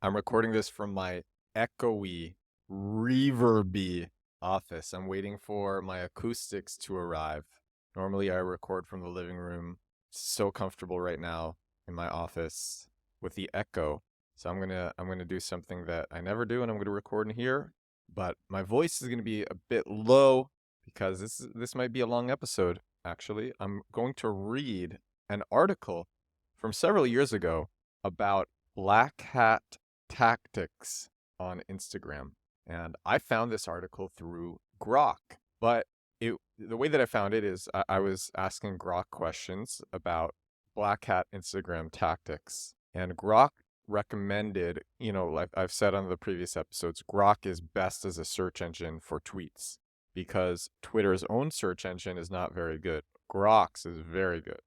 I'm recording this from my echoey, reverby office. I'm waiting for my acoustics to arrive. Normally, I record from the living room. So comfortable right now in my office with the echo. So I'm gonna do something that I never do, and I'm gonna record in here. But my voice is gonna be a bit low because this might be a long episode. Actually, I'm going to read an article from several years ago about black hat tactics on Instagram. And I found this article through Grok, but the way that I found it is I was asking Grok questions about black hat Instagram tactics. And Grok recommended, like I've said on the previous episodes, Grok is best as a search engine for tweets because Twitter's own search engine is not very good. Grok's is very good.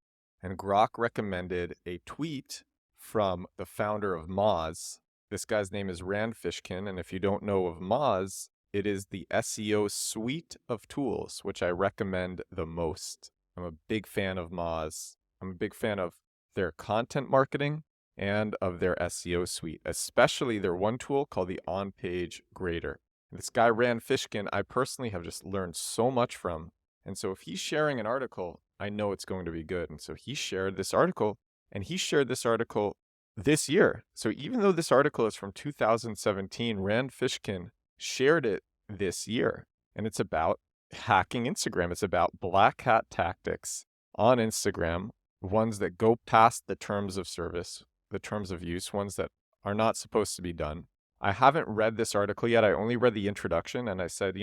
And Grok recommended a tweet from the founder of Moz. This guy's name is Rand Fishkin, and if you don't know of Moz, it is the SEO suite of tools, which I recommend the most. I'm a big fan of Moz. I'm a big fan of their content marketing and of their SEO suite, especially their one tool called the On-Page Grader. This guy, Rand Fishkin, I personally have just learned so much from. And so if he's sharing an article, I know it's going to be good. And so he shared this article, and he shared this article this year. So even though this article is from 2017, Rand Fishkin shared it this year. And it's about hacking Instagram. It's about black hat tactics on Instagram, ones that go past the terms of service, the terms of use, ones that are not supposed to be done. I haven't read this article yet. I only read the introduction, and I said,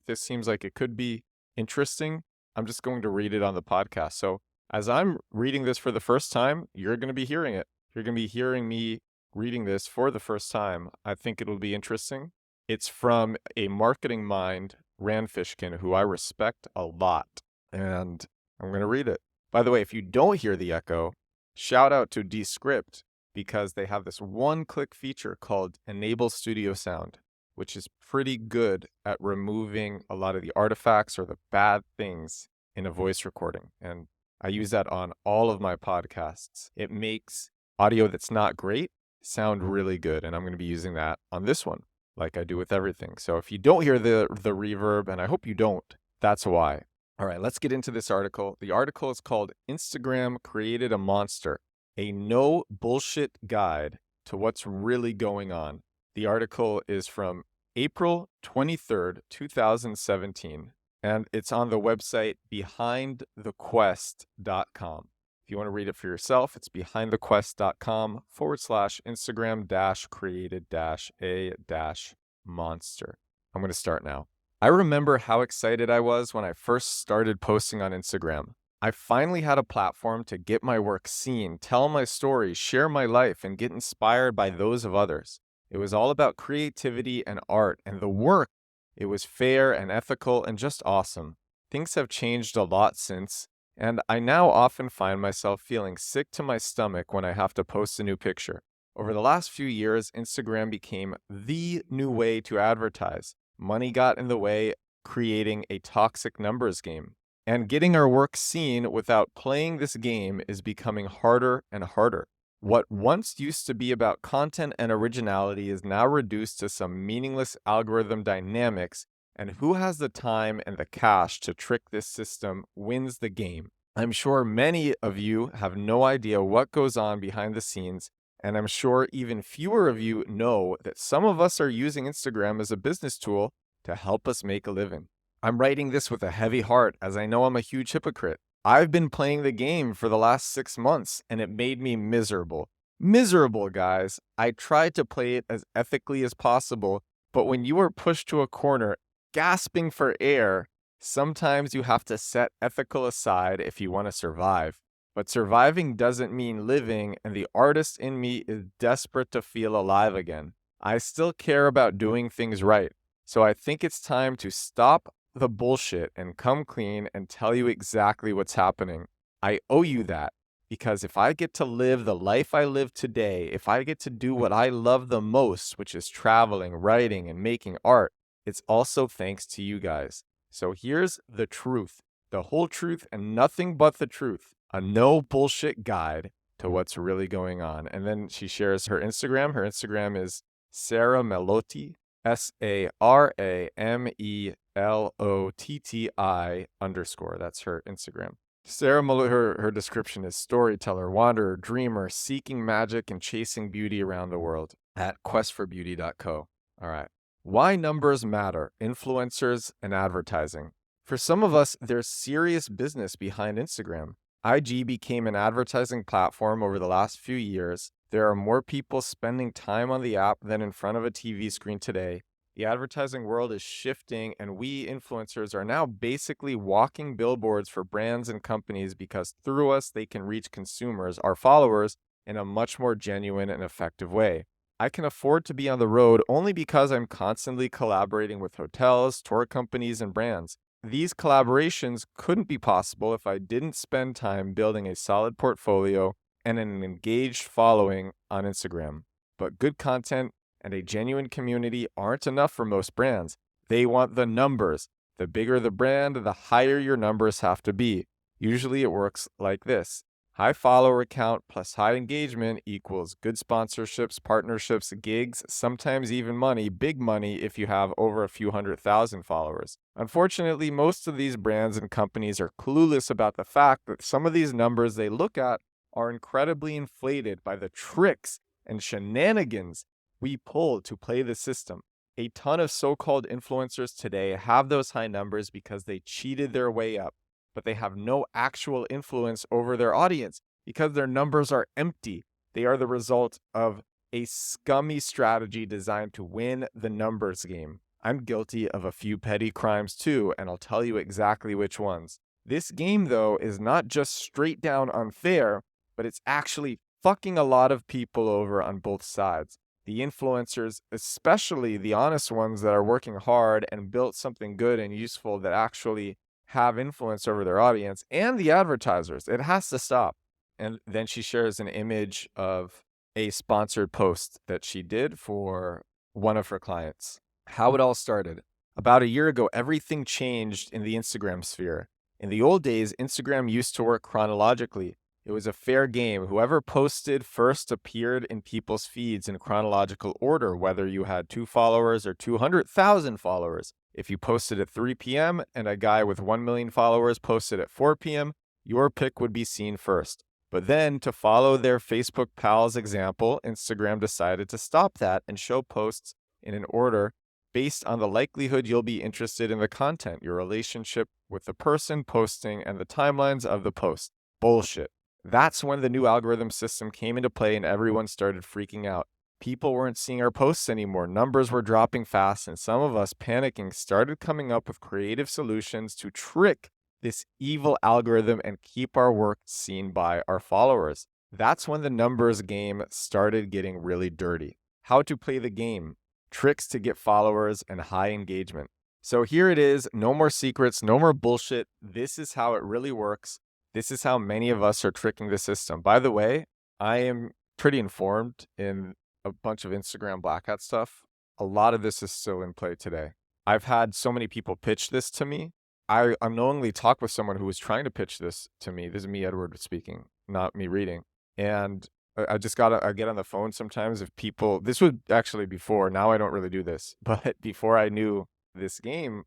this seems like it could be interesting. I'm just going to read it on the podcast. So as I'm reading this for the first time, you're going to be hearing it. You're going to be hearing me reading this for the first time. I think it'll be interesting. It's from a marketing mind, Rand Fishkin, who I respect a lot. And I'm going to read it. By the way, if you don't hear the echo, shout out to Descript because they have this one-click feature called Enable Studio Sound, which is pretty good at removing a lot of the artifacts or the bad things in a voice recording. And I use that on all of my podcasts. It makes audio that's not great sound really good. And I'm going to be using that on this one, like I do with everything. So if you don't hear the reverb, and I hope you don't, that's why. All right, let's get into this article. The article is called Instagram Created a Monster, a no bullshit guide to what's really going on. The article is from April 23rd, 2017, and it's on the website behindthequest.com. If you want to read it for yourself, it's behindthequest.com/Instagram-created-a-monster. I'm going to start now. I remember how excited I was when I first started posting on Instagram. I finally had a platform to get my work seen, tell my story, share my life, and get inspired by those of others. It was all about creativity and art, and the work. It was fair and ethical and just awesome. Things have changed a lot since, and I now often find myself feeling sick to my stomach when I have to post a new picture. Over the last few years, Instagram became the new way to advertise. Money got in the way, creating a toxic numbers game. And getting our work seen without playing this game is becoming harder and harder. What once used to be about content and originality is now reduced to some meaningless algorithm dynamics, and who has the time and the cash to trick this system wins the game. I'm sure many of you have no idea what goes on behind the scenes, and I'm sure even fewer of you know that some of us are using Instagram as a business tool to help us make a living. I'm writing this with a heavy heart as I know I'm a huge hypocrite. I've been playing the game for the last 6 months and it made me miserable. Miserable, guys. I tried to play it as ethically as possible, but when you are pushed to a corner, gasping for air, sometimes you have to set ethical aside if you want to survive. But surviving doesn't mean living, and the artist in me is desperate to feel alive again. I still care about doing things right, so I think it's time to stop the bullshit and come clean and tell you exactly what's happening. I owe you that, because if I get to live the life I live today, if I get to do what I love the most, which is traveling, writing, and making art, it's also thanks to you guys. So here's the truth, the whole truth and nothing but the truth. A no bullshit guide to what's really going on. And then she shares her Instagram. Her Instagram is Sara Melotti, SARAMELOTTI_. That's her Instagram. Sara Melotti, her description is storyteller, wanderer, dreamer, seeking magic and chasing beauty around the world at questforbeauty.co. All right. Why numbers matter, influencers and advertising. For some of us, there's serious business behind Instagram. IG became an advertising platform over the last few years. There are more people spending time on the app than in front of a TV screen today. The advertising world is shifting, and we influencers are now basically walking billboards for brands and companies because through us, they can reach consumers, our followers, in a much more genuine and effective way. I can afford to be on the road only because I'm constantly collaborating with hotels, tour companies, and brands. These collaborations couldn't be possible if I didn't spend time building a solid portfolio and an engaged following on Instagram. But good content and a genuine community aren't enough for most brands. They want the numbers. The bigger the brand, the higher your numbers have to be. Usually it works like this. High follower count plus high engagement equals good sponsorships, partnerships, gigs, sometimes even money, big money if you have over a few 100,000 followers. Unfortunately, most of these brands and companies are clueless about the fact that some of these numbers they look at are incredibly inflated by the tricks and shenanigans we pull to play the system. A ton of so-called influencers today have those high numbers because they cheated their way up, but they have no actual influence over their audience because their numbers are empty. They are the result of a scummy strategy designed to win the numbers game. I'm guilty of a few petty crimes too, and I'll tell you exactly which ones. This game, though, is not just straight down unfair, but it's actually fucking a lot of people over on both sides. The influencers, especially the honest ones that are working hard and built something good and useful that actually have influence over their audience, and the advertisers. It has to stop. And then she shares an image of a sponsored post that she did for one of her clients. How it all started. About a year ago, everything changed in the Instagram sphere. In the old days, Instagram used to work chronologically. It was a fair game. Whoever posted first appeared in people's feeds in chronological order, whether you had 2 followers or 200,000 followers. If you posted at 3 p.m. and a guy with 1 million followers posted at 4 p.m., your pic would be seen first. But then, to follow their Facebook pals' example, Instagram decided to stop that and show posts in an order based on the likelihood you'll be interested in the content, your relationship with the person posting, and the timelines of the post. Bullshit. That's when the new algorithm system came into play and everyone started freaking out. People weren't seeing our posts anymore. Numbers were dropping fast, and some of us, panicking, started coming up with creative solutions to trick this evil algorithm and keep our work seen by our followers. That's when the numbers game started getting really dirty. How to play the game. Tricks to get followers and high engagement. So here it is. No more secrets, no more bullshit. This is how it really works. This is how many of us are tricking the system. By the way, I am pretty informed in a bunch of Instagram black hat stuff. A lot of this is still in play today. I've had so many people pitch this to me. I unknowingly talked with someone who was trying to pitch this to me. This is me, Edward, speaking, not me reading. And I get on the phone sometimes if people, this was actually before, now I don't really do this, but before I knew this game,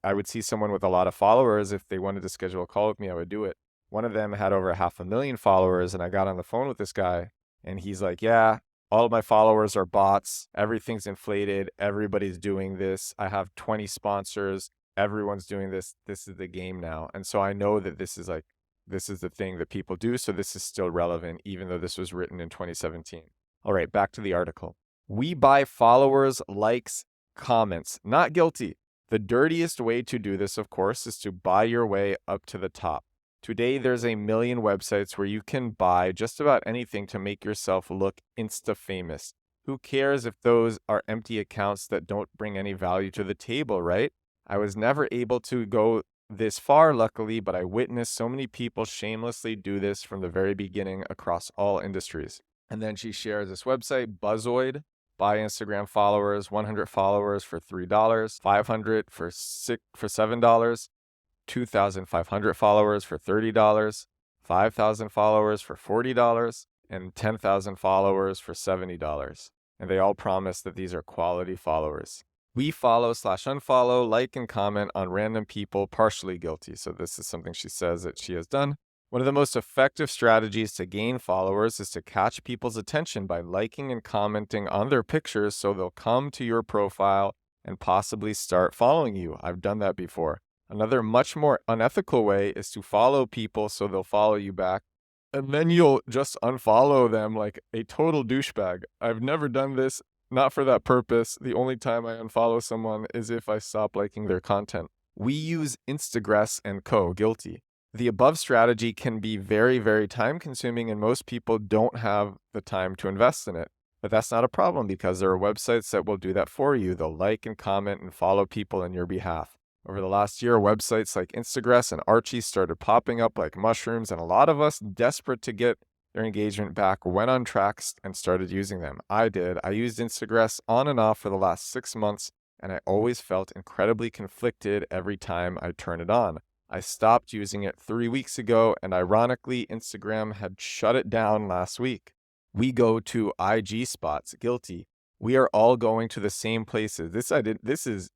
I would see someone with a lot of followers. If they wanted to schedule a call with me, I would do it. One of them had over 500,000 followers, and I got on the phone with this guy, and he's like, yeah, all of my followers are bots. Everything's inflated. Everybody's doing this. I have 20 sponsors. Everyone's doing this. This is the game now. And so I know that this is the thing that people do. So this is still relevant, even though this was written in 2017. All right, back to the article. We buy followers, likes, comments. Not guilty. The dirtiest way to do this, of course, is to buy your way up to the top. Today, there's a million websites where you can buy just about anything to make yourself look insta-famous. Who cares if those are empty accounts that don't bring any value to the table, right? I was never able to go this far, luckily, but I witnessed so many people shamelessly do this from the very beginning across all industries. And then she shares this website, Buzzoid. Buy Instagram followers, 100 followers for $3, 500 for $7, 2,500 followers for $30, 5,000 followers for $40. and 10,000 followers for $70. And they all promise that these are quality followers. We follow/unfollow, like, and comment on random people, partially guilty. So this is something she says that she has done. One of the most effective strategies to gain followers is to catch people's attention by liking and commenting on their pictures so they'll come to your profile and possibly start following you. I've done that before. Another much more unethical way is to follow people so they'll follow you back, and then you'll just unfollow them like a total douchebag. I've never done this, not for that purpose. The only time I unfollow someone is if I stop liking their content. We use Instagress and Co. Guilty. The above strategy can be very, very time consuming, and most people don't have the time to invest in it. But that's not a problem because there are websites that will do that for you. They'll like and comment and follow people on your behalf. Over the last year, websites like Instagress and Archie started popping up like mushrooms, and a lot of us, desperate to get their engagement back, went on tracks and started using them. I did. I used Instagress on and off for the last 6 months, and I always felt incredibly conflicted every time I turned it on. I stopped using it 3 weeks ago, and ironically, Instagram had shut it down last week. We go to IG spots, guilty. We are all going to the same places. This is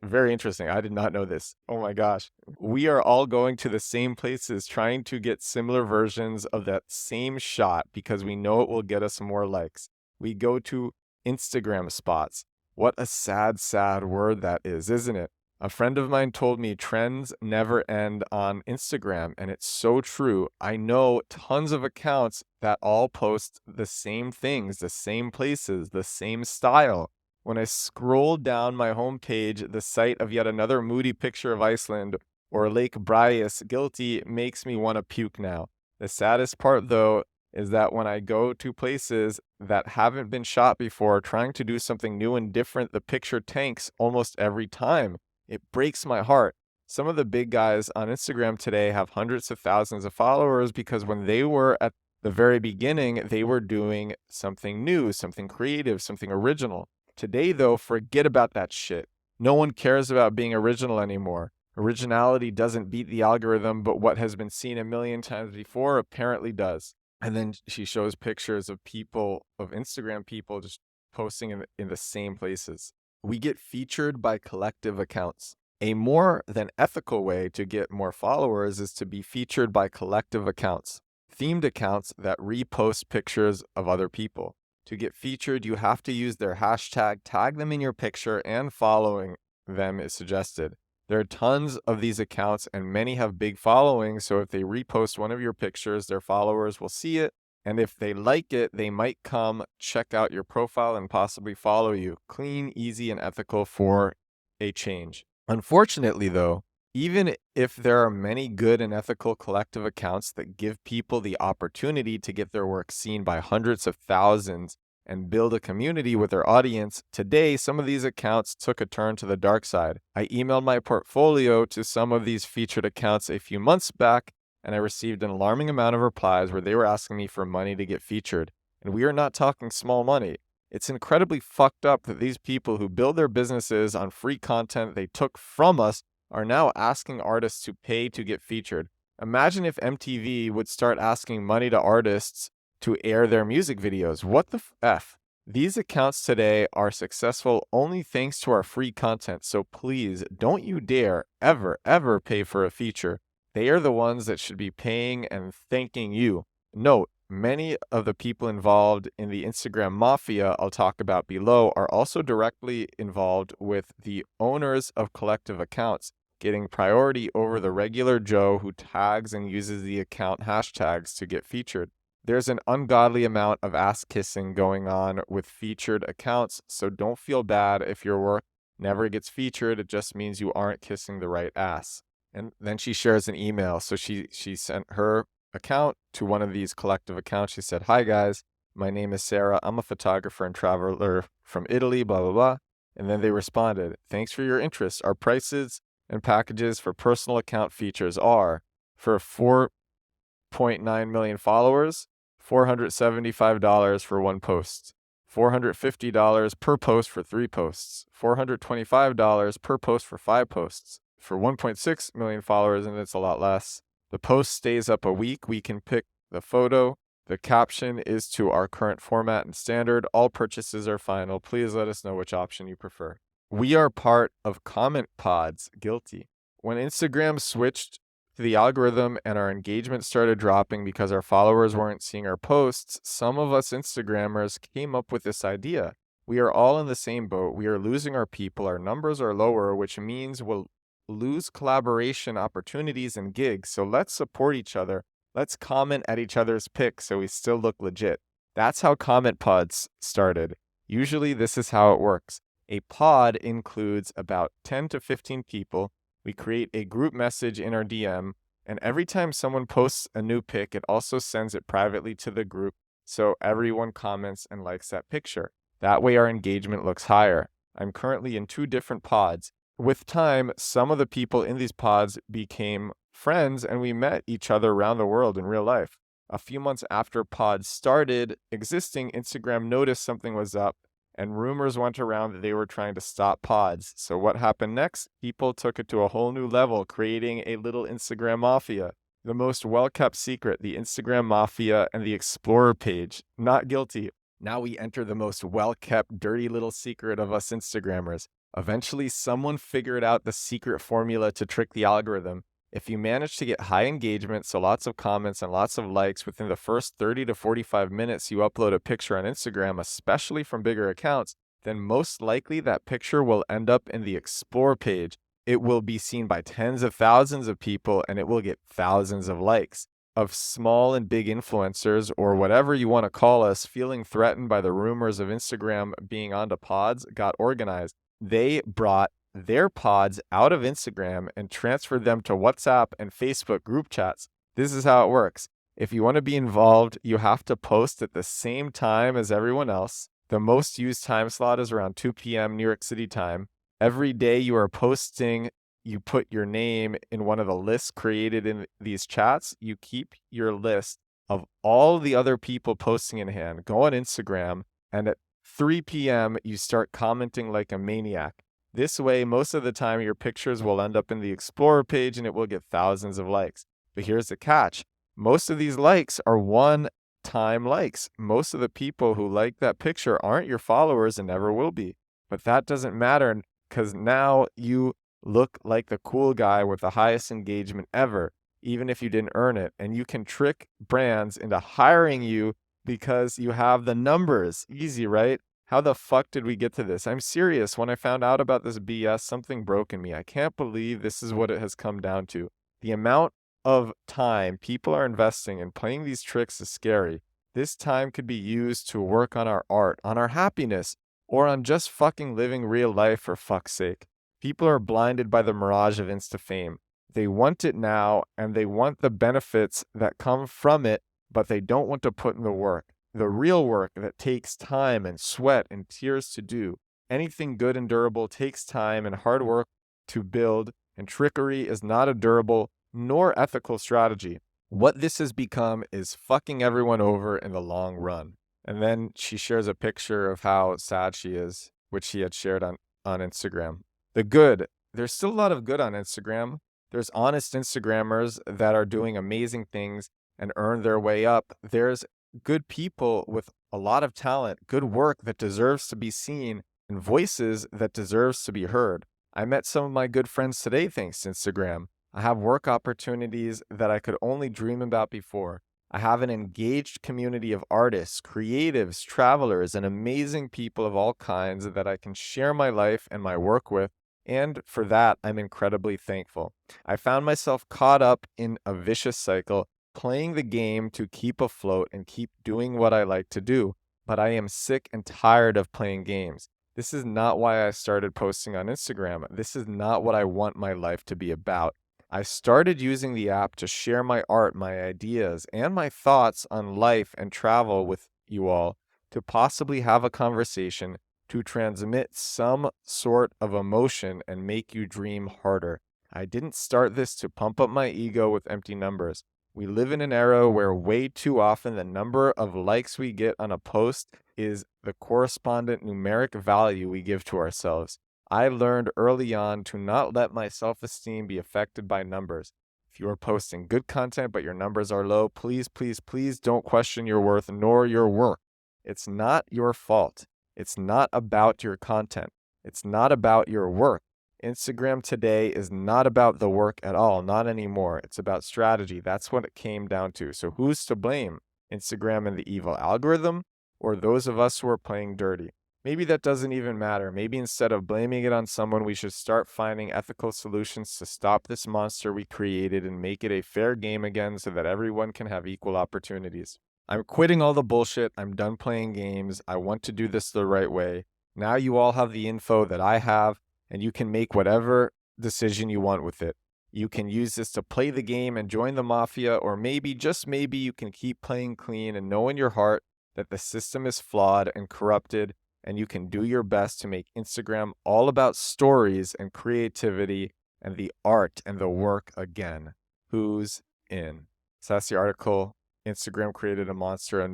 very interesting. I did not know this. Oh my gosh. We are all going to the same places, trying to get similar versions of that same shot because we know it will get us more likes. We go to Instagram spots. What a sad, sad word that is, isn't it? A friend of mine told me trends never end on Instagram, and it's so true. I know tons of accounts that all post the same things, the same places, the same style. When I scroll down my homepage, the sight of yet another moody picture of Iceland or Lake Bryas, guilty, makes me want to puke now. The saddest part, though, is that when I go to places that haven't been shot before, trying to do something new and different, the picture tanks almost every time. It breaks my heart. Some of the big guys on Instagram today have hundreds of thousands of followers because when they were at the very beginning, they were doing something new, something creative, something original. Today, though, forget about that shit. No one cares about being original anymore. Originality doesn't beat the algorithm, but what has been seen a million times before apparently does. And then she shows pictures of people, of Instagram people, just posting in the same places. We get featured by collective accounts. A more than ethical way to get more followers is to be featured by collective accounts, themed accounts that repost pictures of other people. To get featured, you have to use their hashtag, tag them in your picture, and following them is suggested. There are tons of these accounts, and many have big followings, so if they repost one of your pictures, their followers will see it, and if they like it, they might come check out your profile and possibly follow you. Clean, easy, and ethical for a change. Unfortunately, though, even if there are many good and ethical collective accounts that give people the opportunity to get their work seen by hundreds of thousands and build a community with their audience, today some of these accounts took a turn to the dark side. I emailed my portfolio to some of these featured accounts a few months back, and I received an alarming amount of replies where they were asking me for money to get featured. And we are not talking small money. It's incredibly fucked up that these people who build their businesses on free content they took from us are now asking artists to pay to get featured. Imagine if MTV would start asking money to artists to air their music videos. What the F? These accounts today are successful only thanks to our free content. So please, don't you dare ever pay for a feature. They are the ones that should be paying and thanking you. Note, many of the people involved in the Instagram mafia I'll talk about below are also directly involved with the owners of collective accounts, getting priority over the regular Joe who tags and uses the account hashtags to get featured. There's an ungodly amount of ass kissing going on with featured accounts, so don't feel bad if your work never gets featured. It just means you aren't kissing the right ass. And then she shares an email. So she sent her account to one of these collective accounts. She said, "Hi guys, my name is Sarah. I'm a photographer and traveler from Italy, blah, blah, blah." And then they responded, "Thanks for your interest. Our prices and packages for personal account features are for 4.9 million followers, $475 for one post, $450 per post for 3 posts, $425 per post for 5 posts. For 1.6 million followers, and it's a lot less. The post stays up a week. We can pick the photo, The caption is to our current format and standard. All purchases are final. Please let us know which option you prefer. We are part of comment pods. Guilty. When Instagram switched to the algorithm and our engagement started dropping because our followers weren't seeing our posts, some of us Instagrammers came up with this idea. We are all in the same boat. We are losing our people. Our numbers are lower, which means we'll lose collaboration opportunities and gigs. So let's support each other. Let's comment at each other's pics so we still look legit. That's how comment pods started. Usually this is how it works. A pod includes about 10 to 15 people. We create a group message in our DM, and every time someone posts a new pic, it also sends it privately to the group so everyone comments and likes that picture. That way our engagement looks higher. I'm currently in 2 different pods. With time, some of the people in these pods became friends and we met each other around the world in real life. A few months after pods started existing, Instagram noticed something was up and rumors went around that they were trying to stop pods. So what happened next? People took it to a whole new level, creating a little Instagram mafia. The most well-kept secret, the Instagram mafia and the Explorer page. Not guilty. Now we enter the most well-kept, dirty little secret of us Instagrammers. Eventually, someone figured out the secret formula to trick the algorithm. If you manage to get high engagement, so lots of comments and lots of likes within the first 30 to 45 minutes you upload a picture on Instagram, especially from bigger accounts, then most likely that picture will end up in the Explore page. It will be seen by tens of thousands of people and it will get thousands of likes. Of small and big influencers, or whatever you want to call us, feeling threatened by the rumors of Instagram being onto pods, got organized. They brought their pods out of Instagram and transferred them to WhatsApp and Facebook group chats. This is how it works. If you want to be involved, you have to post at the same time as everyone else. The most used time slot is around 2 p.m. New York City time. Every day you are posting, you put your name in one of the lists created in these chats. You keep your list of all the other people posting in hand. Go on Instagram, and at 3 p.m., you start commenting like a maniac. This way, most of the time, your pictures will end up in the Explorer page and it will get thousands of likes. But here's the catch. Most of these likes are one-time likes. Most of the people who like that picture aren't your followers and never will be. But that doesn't matter because now you look like the cool guy with the highest engagement ever, even if you didn't earn it. And you can trick brands into hiring you because you have the numbers. Easy, right? How the fuck did we get to this? I'm serious. When I found out about this BS, something broke in me. I can't believe this is what it has come down to. The amount of time people are investing in playing these tricks is scary. This time could be used to work on our art, on our happiness, or on just fucking living real life for fuck's sake. People are blinded by the mirage of Insta fame. They want it now, and they want the benefits that come from it, but they don't want to put in the work. The real work that takes time and sweat and tears to do. Anything good and durable takes time and hard work to build, and trickery is not a durable nor ethical strategy. What this has become is fucking everyone over in the long run. And then she shares a picture of how sad she is, which she had shared on Instagram. The good. There's still a lot of good on Instagram. There's honest Instagrammers that are doing amazing things and earn their way up. There's good people with a lot of talent, good work that deserves to be seen, and voices that deserves to be heard. I met some of my good friends today thanks to Instagram. I have work opportunities that I could only dream about before. I have an engaged community of artists, creatives, travelers, and amazing people of all kinds that I can share my life and my work with. And for that, I'm incredibly thankful. I found myself caught up in a vicious cycle, playing the game to keep afloat and keep doing what I like to do. But I am sick and tired of playing games. This is not why I started posting on Instagram. This is not what I want my life to be about. I started using the app to share my art, my ideas, and my thoughts on life and travel with you all, to possibly have a conversation, to transmit some sort of emotion and make you dream harder. I didn't start this to pump up my ego with empty numbers. We live in an era where way too often the number of likes we get on a post is the correspondent numeric value we give to ourselves. I learned early on to not let my self-esteem be affected by numbers. If you are posting good content but your numbers are low, please, please, please don't question your worth nor your work. It's not your fault. It's not about your content. It's not about your work. Instagram today is not about the work at all, not anymore. It's about strategy. That's what it came down to. So who's to blame? Instagram and the evil algorithm, or those of us who are playing dirty? Maybe that doesn't even matter. Maybe instead of blaming it on someone, we should start finding ethical solutions to stop this monster we created and make it a fair game again so that everyone can have equal opportunities. I'm quitting all the bullshit. I'm done playing games. I want to do this the right way. Now you all have the info that I have, and you can make whatever decision you want with it. You can use this to play the game and join the mafia, or maybe, just maybe, you can keep playing clean and know in your heart that the system is flawed and corrupted, and you can do your best to make Instagram all about stories and creativity and the art and the work again. Who's in? So that's the article. Instagram created a monster, a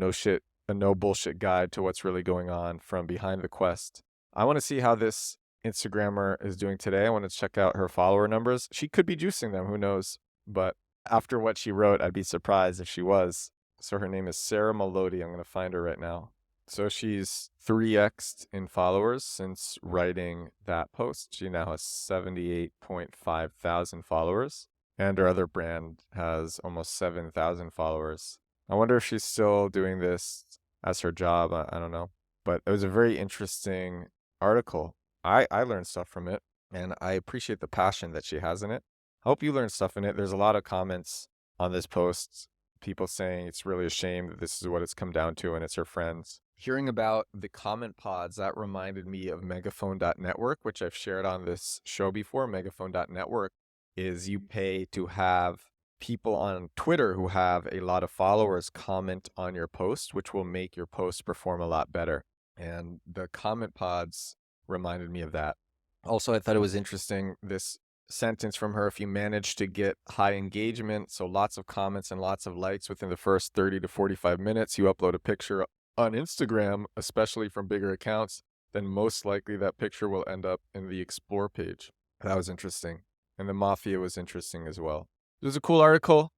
no bullshit guide to what's really going on from behind the quest. I want to see how this Instagrammer is doing today. I want to check out her follower numbers. She could be juicing them, who knows? But after what she wrote, I'd be surprised if she was. So her name is Sarah Melody. I'm going to find her right now. So she's 3x'd in followers since writing that post. She now has 78.5 thousand followers. And her other brand has almost 7,000 followers. I wonder if she's still doing this as her job. I don't know. But it was a very interesting article. I learned stuff from it, and I appreciate the passion that she has in it. I hope you learned stuff in it. There's a lot of comments on this post, people saying it's really a shame that this is what it's come down to, and it's her friends. Hearing about the comment pods, that reminded me of Megaphone.network, which I've shared on this show before. Megaphone.network is you pay to have people on Twitter who have a lot of followers comment on your post, which will make your post perform a lot better. And the comment pods reminded me of that. Also, I thought it was interesting, this sentence from her: if you manage to get high engagement, so lots of comments and lots of likes within the first 30 to 45 minutes, you upload a picture on Instagram, especially from bigger accounts, then most likely that picture will end up in the explore page. That was interesting. And the mafia was interesting as well. It was a cool article.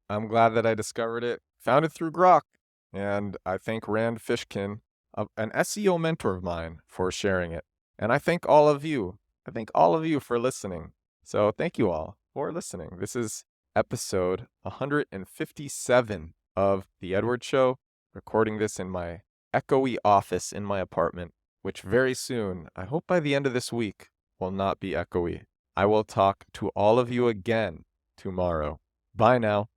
I'm glad that I discovered it. Found it through Grok. And I thank Rand Fishkin, an SEO mentor of mine, for sharing it. And I thank all of you. I thank all of you for listening. So thank you all for listening. This is episode 157 of The Edward Show, recording this in my echoey office in my apartment, which very soon, I hope by the end of this week, will not be echoey. I will talk to all of you again tomorrow. Bye now.